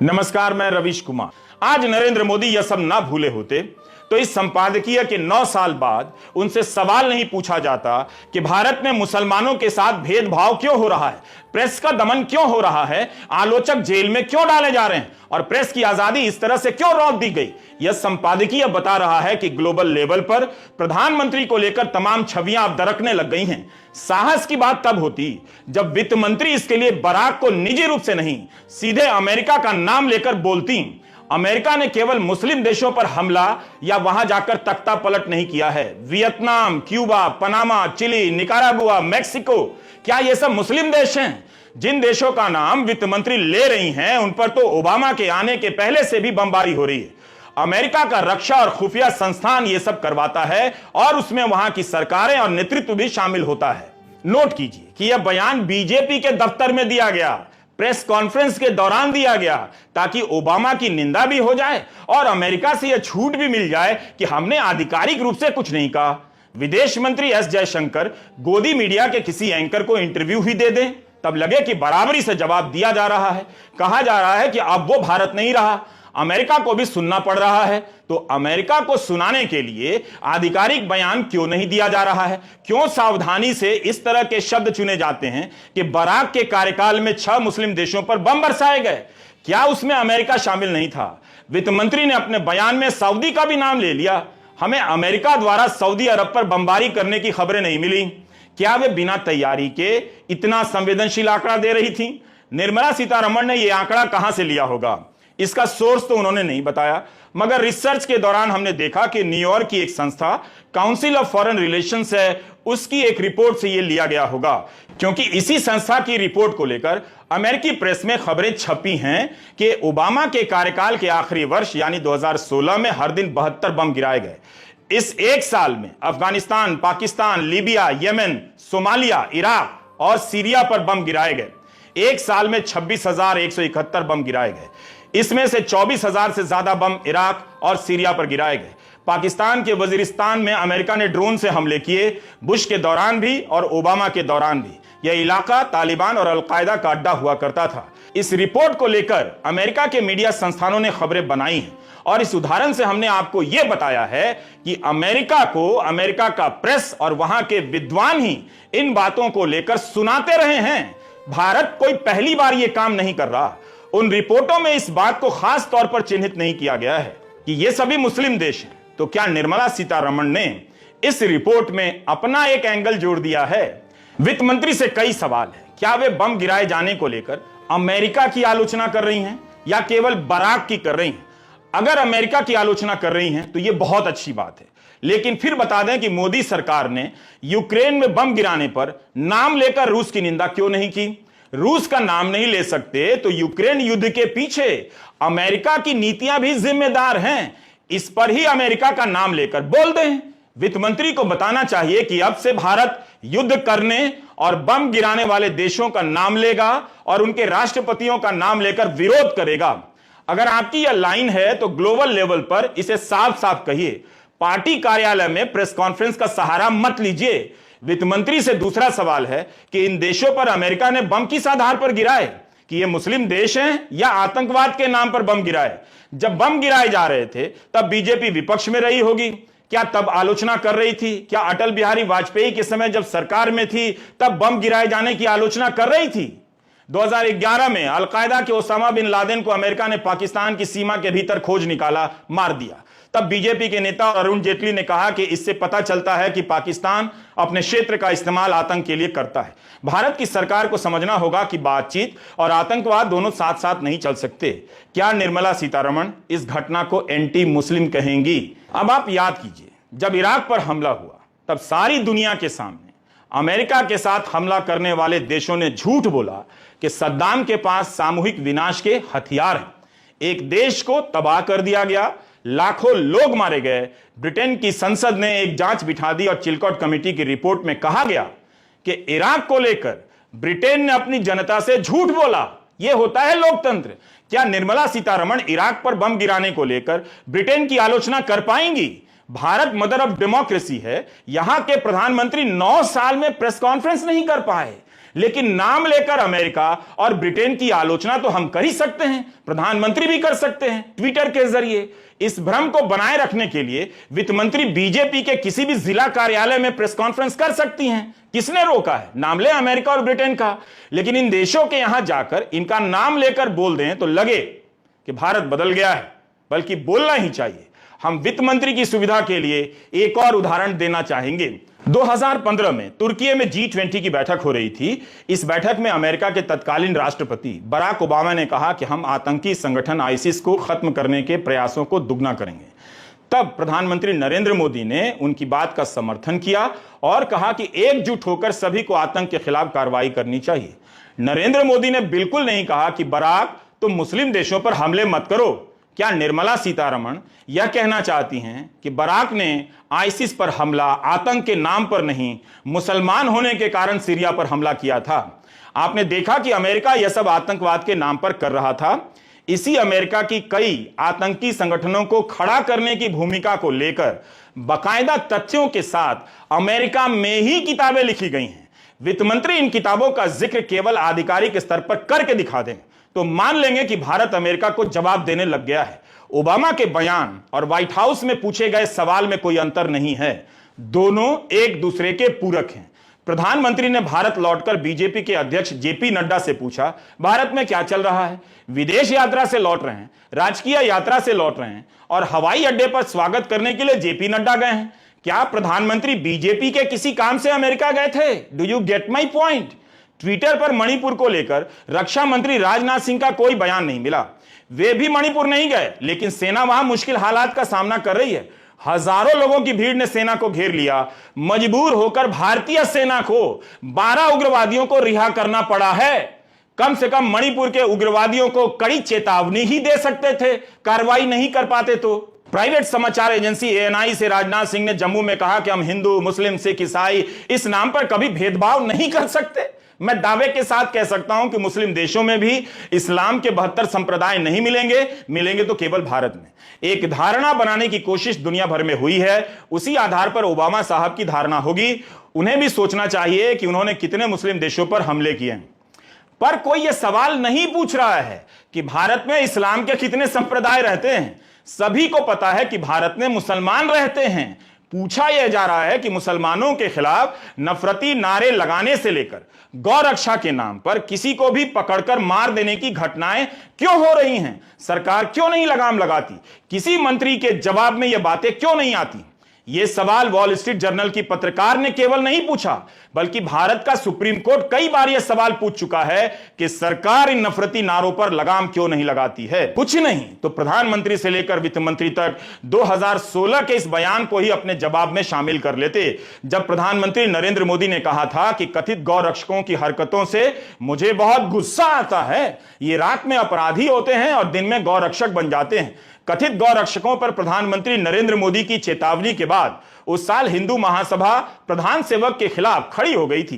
नमस्कार, मैं रवीश कुमार। आज नरेंद्र मोदी यह सब ना भूले होते तो इस संपादकीय के 9 साल बाद उनसे सवाल नहीं पूछा जाता कि भारत में मुसलमानों के साथ भेदभाव क्यों हो रहा है, प्रेस का दमन क्यों हो रहा है, आलोचक जेल में क्यों डाले जा रहे हैं और प्रेस की आजादी इस तरह से क्यों रोक दी गई। यह संपादकीय बता रहा है कि ग्लोबल लेवल पर प्रधानमंत्री को लेकर तमाम छवियां अब दरकने लग गई हैं। साहस की बात तब होती जब वित्त मंत्री इसके लिए बराक को निजी रूप से नहीं, सीधे अमेरिका का नाम लेकर बोलती। अमेरिका ने केवल मुस्लिम देशों पर हमला या वहां जाकर तख्ता पलट नहीं किया है। Vietnam, Cuba, Panama, Chile, Nicaragua, Mexico, क्या ये सब मुस्लिम देश हैं? जिन देशों का नाम वित्त मंत्री ले रही हैं उन पर तो ओबामा के आने के पहले से भी बमबारी हो रही है। अमेरिका का रक्षा और खुफिया संस्थान ये सब करवाता है और उसमें वहां की सरकारें और नेतृत्व भी शामिल होता है। नोट कीजिए कि यह बयान बीजेपी के दफ्तर में दिया गया, प्रेस कॉन्फ्रेंस के दौरान दिया गया, ताकि ओबामा की निंदा भी हो जाए और अमेरिका से यह छूट भी मिल जाए कि हमने आधिकारिक रूप से कुछ नहीं कहा। विदेश मंत्री एस जयशंकर गोदी मीडिया के किसी एंकर को इंटरव्यू ही दे दें, तब लगे कि बराबरी से जवाब दिया जा रहा है। कहा जा रहा है कि अब वो भारत नहीं रहा, अमेरिका को भी सुनना पड़ रहा है। तो अमेरिका को सुनाने के लिए आधिकारिक बयान क्यों नहीं दिया जा रहा है? क्यों सावधानी से इस तरह के शब्द चुने जाते हैं कि बराक के कार्यकाल में 6 मुस्लिम देशों पर बम बरसाए गए? क्या उसमें अमेरिका शामिल नहीं था? वित्त मंत्री ने अपने बयान में सऊदी का भी नाम ले लिया। हमें अमेरिका द्वारा सऊदी अरब पर बमबारी करने की खबरें नहीं मिली। क्या वे बिना तैयारी के इतना संवेदनशील आंकड़ा दे रही थी? निर्मला सीतारमण ने यह आंकड़ा कहां से लिया होगा? इसका सोर्स तो उन्होंने नहीं बताया, मगर रिसर्च के दौरान हमने देखा कि न्यूयॉर्क की एक संस्था काउंसिल ऑफ फॉरेन रिलेशंस है, उसकी एक रिपोर्ट से यह लिया गया होगा, क्योंकि इसी संस्था की रिपोर्ट को लेकर अमेरिकी प्रेस में खबरें छपी हैं कि ओबामा के कार्यकाल के आखिरी वर्ष यानी 2016 में हर दिन 72 बम गिराए गए। इस एक साल में Afghanistan, Pakistan, Libya, Yemen, Somalia, Iraq और सीरिया पर बम गिराए गए। एक साल में 26,171 बम गिराए गए। इसमें से 24,000 से ज्यादा बम इराक और सीरिया पर गिराए गए। पाकिस्तान के वजीरिस्तान में अमेरिका ने ड्रोन से हमले किए, बुश के दौरान भी और ओबामा के दौरान भी। यह इलाका तालिबान और अलकायदा का अड्डा हुआ करता था। इस रिपोर्ट को लेकर अमेरिका के मीडिया संस्थानों ने खबरें बनाई हैं और इस उदाहरण से हमने आपको यह बताया है कि अमेरिका को अमेरिका का प्रेस और वहां के विद्वान ही इन बातों को लेकर सुनाते रहे हैं। भारत कोई पहली बार यह काम नहीं कर रहा। उन रिपोर्टों में इस बात को खास तौर पर चिन्हित नहीं किया गया है कि ये सभी मुस्लिम देश हैं। तो क्या निर्मला सीतारमण ने इस रिपोर्ट में अपना एक एंगल जोड़ दिया है? वित्त मंत्री से कई सवाल है। क्या वे बम गिराए जाने को लेकर अमेरिका की आलोचना कर रही हैं या केवल बराक की कर रही हैं? अगर अमेरिका की आलोचना कर रही हैं तो यह बहुत अच्छी बात है, लेकिन फिर बता दें कि मोदी सरकार ने यूक्रेन में बम गिराने पर नाम लेकर रूस की निंदा क्यों नहीं की? रूस का नाम नहीं ले सकते तो यूक्रेन युद्ध के पीछे अमेरिका की नीतियां भी जिम्मेदार हैं। इस पर ही अमेरिका का नाम लेकर बोल दें। वित्त मंत्री को बताना चाहिए कि अब से भारत युद्ध करने और बम गिराने वाले देशों का नाम लेगा और उनके राष्ट्रपतियों का नाम लेकर विरोध करेगा। अगर आपकी यह लाइन है तो ग्लोबल लेवल पर इसे साफ साफ कहिए। पार्टी कार्यालय में प्रेस कॉन्फ्रेंस का सहारा मत लीजिए। वित्त मंत्री से दूसरा सवाल है कि इन देशों पर अमेरिका ने बम किस आधार पर गिराए? कि ये मुस्लिम देश हैं या आतंकवाद के नाम पर बम गिराए? जब बम गिराए जा रहे थे तब बीजेपी विपक्ष में रही होगी, क्या तब आलोचना कर रही थी? क्या अटल बिहारी वाजपेयी के समय जब सरकार में थी तब बम गिराए जाने की आलोचना कर रही थी? 2011 में अलकायदा के ओसामा बिन लादेन को अमेरिका ने पाकिस्तान की सीमा के भीतर खोज निकाला, मार दिया। तब बीजेपी के नेता अरुण जेटली ने कहा कि इससे पता चलता है कि पाकिस्तान अपने क्षेत्र का इस्तेमाल आतंक के लिए करता है। भारत की सरकार को समझना होगा कि बातचीत और आतंकवाद दोनों साथ साथ नहीं चल सकते। क्या निर्मला सीतारमण इस घटना को एंटी मुस्लिम कहेंगी? अब आप याद कीजिए, जब इराक पर हमला हुआ तब सारी दुनिया के सामने अमेरिका के साथ हमला करने वाले देशों ने झूठ बोला कि सद्दाम के पास सामूहिक विनाश के हथियार हैं। एक देश को तबाह कर दिया गया, लाखों लोग मारे गए। ब्रिटेन की संसद ने एक जांच बिठा दी और चिलकॉट कमेटी की रिपोर्ट में कहा गया कि इराक को लेकर ब्रिटेन ने अपनी जनता से झूठ बोला। यह होता है लोकतंत्र। क्या निर्मला सीतारमण इराक पर बम गिराने को लेकर ब्रिटेन की आलोचना कर पाएंगी? भारत मदर ऑफ डेमोक्रेसी है। यहां के प्रधानमंत्री 9 साल में प्रेस कॉन्फ्रेंस नहीं कर पाए, लेकिन नाम लेकर अमेरिका और ब्रिटेन की आलोचना तो हम कर ही सकते हैं, प्रधानमंत्री भी कर सकते हैं ट्विटर के जरिए। इस भ्रम को बनाए रखने के लिए वित्त मंत्री बीजेपी के किसी भी जिला कार्यालय में प्रेस कॉन्फ्रेंस कर सकती हैं। किसने रोका है? नाम ले अमेरिका और ब्रिटेन का। लेकिन इन देशों के यहां जाकर इनका नाम लेकर बोल दें तो लगे कि भारत बदल गया है, बल्कि बोलना ही चाहिए। हम वित्त मंत्री की सुविधा के लिए एक और उदाहरण देना चाहेंगे। 2015 में तुर्की में G20 की बैठक हो रही थी। इस बैठक में अमेरिका के तत्कालीन राष्ट्रपति बराक ओबामा ने कहा कि हम आतंकी संगठन आईसिस को खत्म करने के प्रयासों को दुगना करेंगे। तब प्रधानमंत्री नरेंद्र मोदी ने उनकी बात का समर्थन किया और कहा कि एकजुट होकर सभी को आतंक के खिलाफ कार्रवाई करनी चाहिए। नरेंद्र मोदी ने बिल्कुल नहीं कहा कि बराक तुम मुस्लिम देशों पर हमले मत करो। क्या निर्मला सीतारमण यह कहना चाहती हैं कि बराक ने आईसिस पर हमला आतंक के नाम पर नहीं, मुसलमान होने के कारण सीरिया पर हमला किया था? आपने देखा कि अमेरिका यह सब आतंकवाद के नाम पर कर रहा था। इसी अमेरिका की कई आतंकी संगठनों को खड़ा करने की भूमिका को लेकर बाकायदा तथ्यों के साथ अमेरिका में ही किताबें लिखी गई हैं। वित्त मंत्री इन किताबों का जिक्र केवल आधिकारिक स्तर पर करके दिखा दें तो मान लेंगे कि भारत अमेरिका को जवाब देने लग गया है। ओबामा के बयान और व्हाइट हाउस में पूछे गए सवाल में कोई अंतर नहीं है, दोनों एक दूसरे के पूरक हैं। प्रधानमंत्री ने भारत लौटकर बीजेपी के अध्यक्ष जेपी नड्डा से पूछा, भारत में क्या चल रहा है? विदेश यात्रा से लौट रहे हैं, राजकीय यात्रा से लौट रहे हैं और हवाई अड्डे पर स्वागत करने के लिए जेपी नड्डा गए हैं। क्या प्रधानमंत्री बीजेपी के किसी काम से अमेरिका गए थे? Do you get my point? Twitter पर मणिपुर को लेकर रक्षा मंत्री राजनाथ सिंह का कोई बयान नहीं मिला। वे भी मणिपुर नहीं गए, लेकिन सेना वहां मुश्किल हालात का सामना कर रही है। हजारों लोगों की भीड़ ने सेना को घेर लिया। मजबूर होकर भारतीय सेना को 12 उग्रवादियों को रिहा करना पड़ा है। कम से कम मणिपुर के उग्रवादियों को कड़ी चेतावनी ही दे सकते थे, कार्रवाई नहीं कर पाते तो। प्राइवेट समाचार एजेंसी ANI से राजनाथ सिंह ने जम्मू में कहा कि हम हिंदू, मुस्लिम, सिख, ईसाई इस नाम पर कभी भेदभाव नहीं कर सकते। मैं दावे के साथ कह सकता हूं कि मुस्लिम देशों में भी इस्लाम के 72 संप्रदाय नहीं मिलेंगे तो केवल भारत में। एक धारणा बनाने की कोशिश दुनिया भर में हुई है, उसी आधार पर ओबामा साहब की धारणा होगी। उन्हें भी सोचना चाहिए कि उन्होंने कितने मुस्लिम देशों पर हमले किए हैं। पर कोई यह सवाल नहीं पूछ रहा है कि भारत में इस्लाम के कितने संप्रदाय रहते हैं। सभी को पता है कि भारत में मुसलमान रहते हैं। पूछा यह जा रहा है कि मुसलमानों के खिलाफ नफरती नारे लगाने से लेकर गौ रक्षा के नाम पर किसी को भी पकड़कर मार देने की घटनाएं क्यों हो रही हैं? सरकार क्यों नहीं लगाम लगाती? किसी मंत्री के जवाब में यह बातें क्यों नहीं आती? यह सवाल वॉल स्ट्रीट जर्नल की पत्रकार ने केवल नहीं पूछा, बल्कि भारत का सुप्रीम कोर्ट कई बार यह सवाल पूछ चुका है कि सरकार इन नफरती नारों पर लगाम क्यों नहीं लगाती है। कुछ नहीं तो प्रधानमंत्री से लेकर वित्त मंत्री तक 2016 के इस बयान को ही अपने जवाब में शामिल कर लेते, जब प्रधानमंत्री नरेंद्र मोदी ने कहा था कि कथित गौ रक्षकों की हरकतों से मुझे बहुत गुस्सा आता है। ये रात में अपराधी होते हैं और दिन में गौ रक्षक बन जाते हैं। कथित गौ रक्षकों पर प्रधानमंत्री नरेंद्र मोदी की चेतावनी के बाद उस साल हिंदू महासभा प्रधान सेवक के खिलाफ खड़ी हो गई थी।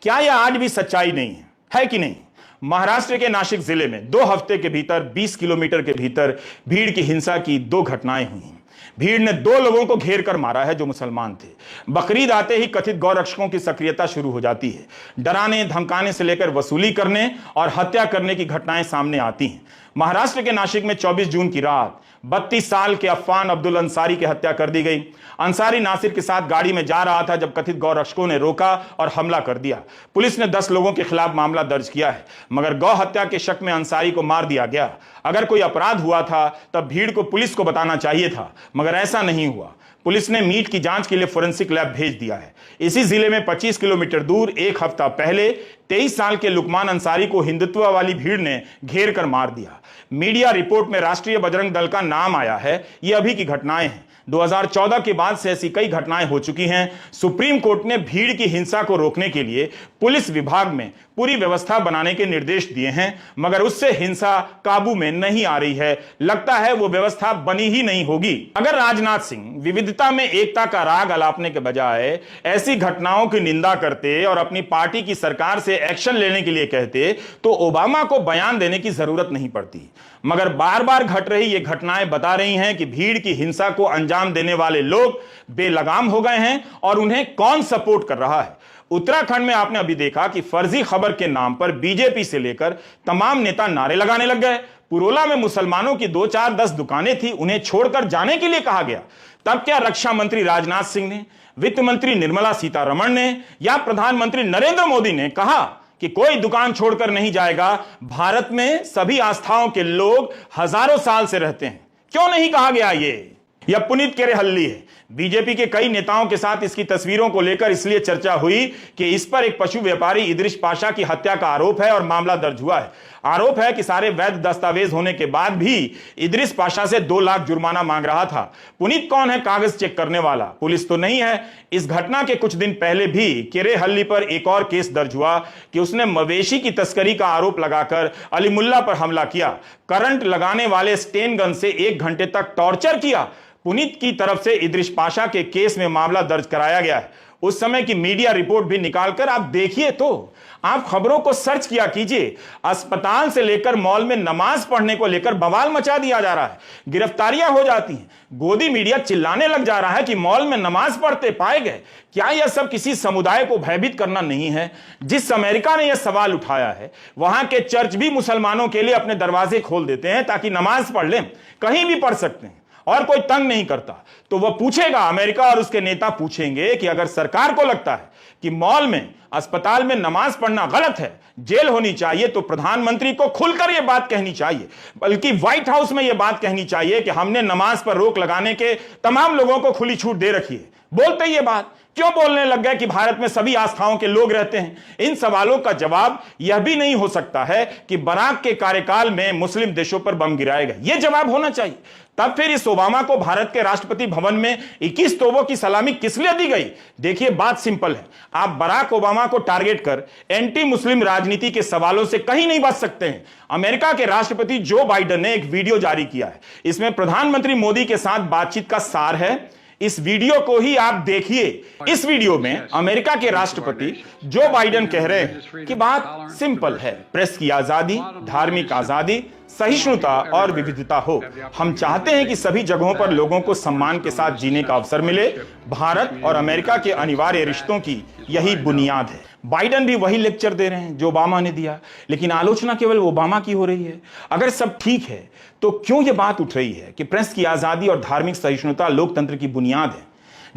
क्या यह आज भी सच्चाई नहीं है कि नहीं? महाराष्ट्र के नासिक जिले में 2 हफ्ते के भीतर 20 किलोमीटर के भीतर भीड़ की हिंसा की 2 घटनाएं हुई। भीड़ ने 2 लोगों को घेर कर मारा है जो मुसलमान थे। बकरीद आते ही कथित गौ रक्षकों की सक्रियता शुरू हो जाती है। डराने धमकाने से लेकर वसूली करने और हत्या करने की घटनाएं सामने आती हैं। महाराष्ट्र के नासिक में 24 जून की रात 32 साल के अफान अब्दुल अंसारी की हत्या कर दी गई। अंसारी नासिर के साथ गाड़ी में जा रहा था जब कथित गौ रक्षकों ने रोका और हमला कर दिया। पुलिस ने 10 लोगों के खिलाफ मामला दर्ज किया है, मगर गौ हत्या के शक में अंसारी को मार दिया गया। अगर कोई अपराध हुआ था तब भीड़ को पुलिस को बताना चाहिए था, मगर ऐसा नहीं हुआ। पुलिस ने मीट की जांच के लिए फोरेंसिक लैब भेज दिया है। इसी जिले में 25 किलोमीटर दूर 1 हफ्ता पहले 23 साल के लुकमान अंसारी को हिंदुत्व वाली भीड़ ने घेर कर मार दिया। मीडिया रिपोर्ट में राष्ट्रीय बजरंग दल का नाम आया है। ये अभी की घटनाएं हैं। 2014 के बाद से ऐसी कई घटनाएं हो चुकी हैं। सुप्रीम कोर्ट ने भीड़ की हिंसा को रोकने के लिए पुलिस विभाग में पूरी व्यवस्था बनाने के निर्देश दिए हैं, मगर उससे हिंसा काबू में नहीं आ रही है। लगता है वो व्यवस्था बनी ही नहीं होगी। अगर राजनाथ सिंह विविधता में एकता का राग अलापने के बजाय ऐसी घटनाओं की निंदा करते और अपनी पार्टी की सरकार से एक्शन लेने के लिए कहते तो ओबामा को बयान देने की जरूरत नहीं पड़ती। मगर बार बार घट रही ये घटनाएं बता रही हैं कि भीड़ की हिंसा को अंजाम अंजाम देने वाले लोग बेलगाम हो गए हैं और उन्हें कौन सपोर्ट कर रहा है। उत्तराखंड में आपने अभी देखा कि फर्जी खबर के नाम पर बीजेपी से लेकर तमाम नेता नारे लगाने लग गए। पुरोला में मुसलमानों की 2 4 10 दुकानें थी, उन्हें छोड़कर जाने के लिए कहा गया। तब क्या रक्षा मंत्री राजनाथ सिंह ने, वित्त मंत्री निर्मला सीतारमण ने या प्रधानमंत्री नरेंद्र मोदी ने कहा कि कोई दुकान छोड़कर नहीं जाएगा? भारत में सभी आस्थाओं के लोग हजारों साल से रहते हैं, क्यों नहीं कहा गया? ये यह पुनीत केरेहल्ली है। बीजेपी के कई नेताओं के साथ इसकी तस्वीरों को लेकर इसलिए चर्चा हुई कि इस पर एक पशु व्यापारी इदरिस पाशा की हत्या का आरोप है और मामला दर्ज हुआ है। आरोप है कि सारे वैध दस्तावेज होने के बाद भी इदरिस पाशा से 2 लाख जुर्माना मांग रहा था। पुनीत कौन है कागज चेक करने वाला? पुलिस तो नहीं है। इस घटना के कुछ दिन पहले भी केरेहल्ली पर एक और केस दर्ज हुआ कि उसने मवेशी की तस्करी का आरोप लगाकर अलीमुल्ला पर हमला किया, करंट लगाने वाले स्टेन गन से 1 घंटे तक टॉर्चर किया। पुनीत की तरफ से इदरिस पाशा के केस में मामला दर्ज कराया गया है। उस समय की मीडिया रिपोर्ट भी निकालकर आप देखिए, तो आप खबरों को सर्च किया कीजिए। अस्पताल से लेकर मॉल में नमाज पढ़ने को लेकर बवाल मचा दिया जा रहा है, गिरफ्तारियां हो जाती हैं। गोदी मीडिया चिल्लाने लग जा रहा है कि मॉल में नमाज पढ़ते पाए गए। क्या यह सब किसी समुदाय को भयभीत करना नहीं है? जिस अमेरिका ने यह सवाल उठाया है, वहां के चर्च भी मुसलमानों के लिए अपने दरवाजे खोल देते हैं ताकि नमाज पढ़ लें, कहीं भी पढ़ सकते हैं और कोई तंग नहीं करता। तो वह पूछेगा, अमेरिका और उसके नेता पूछेंगे कि अगर सरकार को लगता है कि मॉल में, अस्पताल में नमाज पढ़ना गलत है, जेल होनी चाहिए, तो प्रधानमंत्री को खुलकर यह बात कहनी चाहिए, बल्कि व्हाइट हाउस में यह बात कहनी चाहिए कि हमने नमाज पर रोक लगाने के तमाम लोगों को खुली छूट दे रखी है। बोलते ही ये बात क्यों बोलने लग गए कि भारत में सभी आस्थाओं के लोग रहते हैं? इन सवालों का जवाब यह भी नहीं हो सकता है कि बराक के कार्यकाल में मुस्लिम देशों पर बम गिराए गए। यह जवाब होना चाहिए। तब फिर इस ओबामा को भारत के राष्ट्रपति भवन में 21 तोपों की सलामी किस लिए दी गई? देखिए, बात सिंपल है। आप बराक ओबामा को टारगेट कर एंटी मुस्लिम राजनीति के सवालों से कहीं नहीं बच सकते हैं। अमेरिका के राष्ट्रपति जो बाइडेन ने एक वीडियो जारी किया है, इसमें प्रधानमंत्री मोदी के साथ बातचीत का सार है। इस वीडियो को ही आप देखिए। इस वीडियो में अमेरिका के राष्ट्रपति जो बाइडेन कह रहे हैं कि बात सिंपल है, प्रेस की आजादी, धार्मिक आजादी, सहिष्णुता और विविधता हो। हम चाहते हैं कि सभी जगहों पर लोगों को सम्मान के साथ जीने का अवसर मिले। भारत और अमेरिका के अनिवार्य रिश्तों की यही बुनियाद है। बाइडेन भी वही लेक्चर दे रहे हैं जो ओबामा ने दिया, लेकिन आलोचना केवल ओबामा की हो रही है। अगर सब ठीक है तो क्यों यह बात उठ रही है कि प्रेस की आजादी और धार्मिक सहिष्णुता लोकतंत्र की बुनियाद है?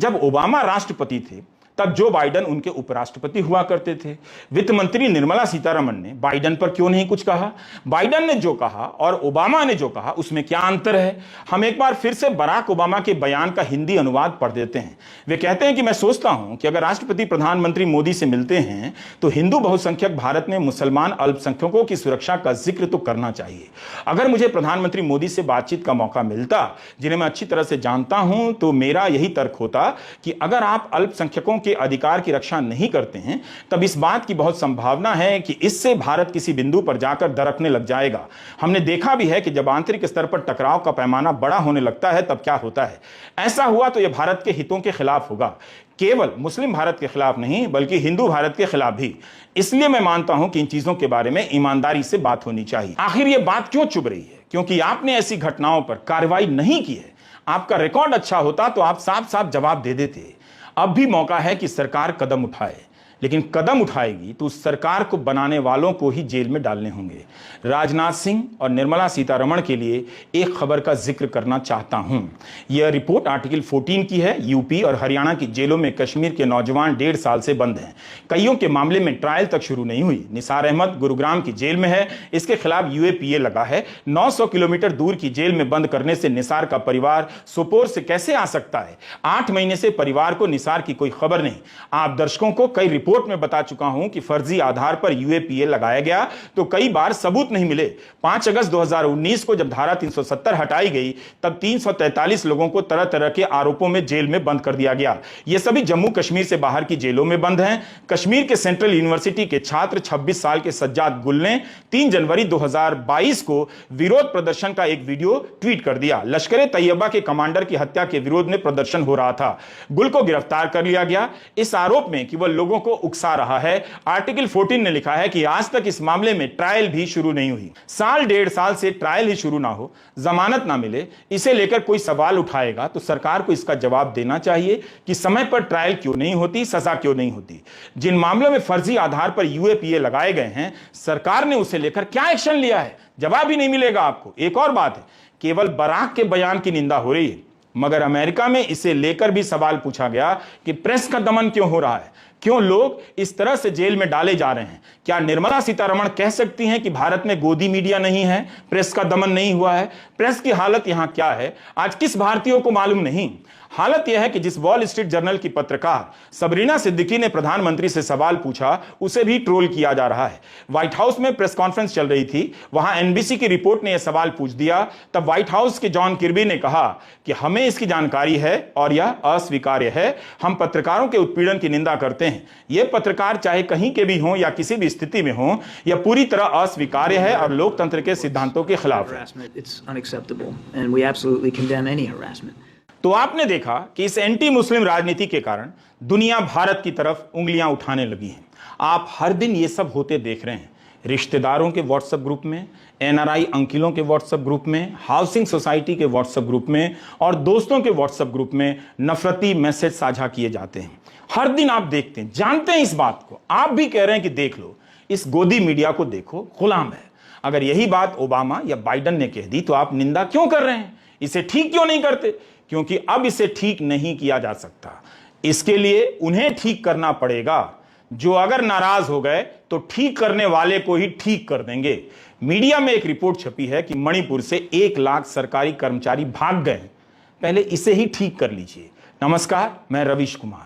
जब ओबामा राष्ट्रपति थे तब जो बाइडेन उनके उपराष्ट्रपति हुआ करते थे। वित्त मंत्री निर्मला सीतारमण ने बाइडेन पर क्यों नहीं कुछ कहा? बाइडेन ने जो कहा और ओबामा ने जो कहा, उसमें क्या अंतर है? हम एक बार फिर से बराक ओबामा के बयान का हिंदी अनुवाद पढ़ देते हैं। वे कहते हैं कि मैं सोचता हूं कि अगर राष्ट्रपति प्रधानमंत्री मोदी से मिलते हैं तो हिंदू बहुसंख्यक भारत में मुसलमान अल्पसंख्यकों की सुरक्षा का जिक्र तो करना चाहिए। अगर मुझे प्रधानमंत्री मोदी से बातचीत का मौका मिलता, जिन्हें मैं अच्छी तरह से जानता हूं, तो मेरा यही तर्क होता कि अगर आप अल्पसंख्यकों के अधिकार की रक्षा नहीं करते हैं, तब इस बात की बहुत संभावना है कि इससे भारत किसी बिंदु पर जाकर दरकने लग जाएगा। हमने देखा भी है कि जब आंतरिक स्तर पर टकराव का पैमाना बड़ा होने लगता है तब क्या होता है। ऐसा हुआ तो यह भारत के हितों के खिलाफ होगा, केवल मुस्लिम भारत के खिलाफ नहीं बल्कि हिंदू भारत के खिलाफ भी। इसलिए मैं मानता हूं कि इन चीजों के बारे में ईमानदारी से बात होनी चाहिए। आखिर यह बात क्यों चुभ रही है? क्योंकि आपने ऐसी घटनाओं पर कार्रवाई नहीं की है। आपका रिकॉर्ड अच्छा होता तो आप साफ साफ जवाब दे देते। अब भी मौका है कि सरकार कदम उठाए, लेकिन कदम उठाएगी तो उस सरकार को बनाने वालों को ही जेल में डालने होंगे। राजनाथ सिंह और निर्मला सीतारमण के लिए एक खबर का जिक्र करना चाहता हूं। यह रिपोर्ट आर्टिकल 14 की है। यूपी और हरियाणा की जेलों में कश्मीर के नौजवान 1.5 साल से बंद हैं। कईयों के मामले में ट्रायल तक शुरू नहीं हुई। निसार अहमद गुरुग्राम की जेल में है। इसके खिलाफ यूएपीए लगा है। 900 किलोमीटर दूर की जेल में बंद करने से निसार का परिवार सोपोर से कैसे आ सकता है? 8 महीने से परिवार को निसार की कोई खबर नहीं। आप दर्शकों को कई रिपोर्ट में बता चुका हूं कि फर्जी आधार पर यूएपीए लगाया गया तो कई बार सबूत नहीं मिले। 5 अगस्त 2019 को जब धारा 370 हटाई गई तब 343 लोगों को तरह तरह के आरोपों में जेल में बंद कर दिया गया। ये सभी जम्मू कश्मीर से बाहर की जेलों में बंद हैं। कश्मीर के सेंट्रल यूनिवर्सिटी के छात्र 26 साल के सज्जाद गुल ने 3 जनवरी 2022 को विरोध प्रदर्शन का एक वीडियो ट्वीट कर दिया। लश्कर तैयबा के कमांडर की हत्या के विरोध में प्रदर्शन हो रहा था। गुल को गिरफ्तार कर लिया गया इस आरोप में कि वह लोगों को उकसा रहा है। आर्टिकल 14 ने लिखा है कि आज तक इस मामले में ट्रायल भी शुरू नहीं हुई। साल डेढ़ साल से ट्रायल ही शुरू ना हो, जमानत ना मिले, इसे लेकर कोई सवाल उठाएगा तो सरकार को इसका जवाब देना चाहिए कि समय पर ट्रायल क्यों नहीं होती, सजा क्यों नहीं होती। जिन मामलों में फर्जी आधार पर यूएपीए लगाए गए हैं, सरकार ने उसे लेकर क्या एक्शन लिया है, जवाब ही नहीं मिलेगा आपको। एक और बात है, केवल बराक के बयान की निंदा हो रही है, मगर अमेरिका में इसे लेकर भी सवाल पूछा गया कि प्रेस का दमन क्यों हो रहा है, क्यों लोग इस तरह से जेल में डाले जा रहे हैं। क्या निर्मला सीतारमण कह सकती हैं कि भारत में गोदी मीडिया नहीं है, प्रेस का दमन नहीं हुआ है? प्रेस की हालत यहां क्या है, आज किस भारतीयों को मालूम नहीं। हालत यह है कि जिस वॉल स्ट्रीट जर्नल की पत्रकार सबरीना सिद्दीकी ने प्रधानमंत्री से सवाल पूछा, उसे भी ट्रोल किया जा रहा है। व्हाइट हाउस में प्रेस कॉन्फ्रेंस चल रही थी, वहां एनबीसी की रिपोर्ट ने यह सवाल पूछ दिया। तब व्हाइट हाउस के जॉन किर्बी ने कहा कि हमें इसकी जानकारी है और यह अस्वीकार्य है, हम पत्रकारों के उत्पीड़न की निंदा करते हैं। यह पत्रकार चाहे कहीं के भी हों या किसी भी स्थिति में हों, यह पूरी तरह अस्वीकार्य है और लोकतंत्र के सिद्धांतों के खिलाफ है। तो आपने देखा कि इस एंटी मुस्लिम राजनीति के कारण दुनिया भारत की तरफ उंगलियां उठाने लगी हैं। आप हर दिन ये सब होते देख रहे हैं, रिश्तेदारों के व्हाट्सएप ग्रुप में, एनआरआई अंकिलों के व्हाट्सएप ग्रुप में, हाउसिंग सोसाइटी के व्हाट्सएप ग्रुप में और दोस्तों के व्हाट्सएप ग्रुप में नफरती मैसेज साझा किए जाते हैं। हर दिन आप देखते हैं, जानते हैं इस बात को, आप भी कह रहे हैं कि देख लो, इस गोदी मीडिया को देखो, गुलाम है। अगर यही बात ओबामा या बाइडन ने कह दी तो आप निंदा क्यों कर रहे हैं, इसे ठीक क्यों नहीं करते? क्योंकि अब इसे ठीक नहीं किया जा सकता। इसके लिए उन्हें ठीक करना पड़ेगा, जो अगर नाराज हो गए तो ठीक करने वाले को ही ठीक कर देंगे। मीडिया में एक रिपोर्ट छपी है कि मणिपुर से 1 लाख सरकारी कर्मचारी भाग गए। पहले इसे ही ठीक कर लीजिए। नमस्कार, मैं रवीश कुमार।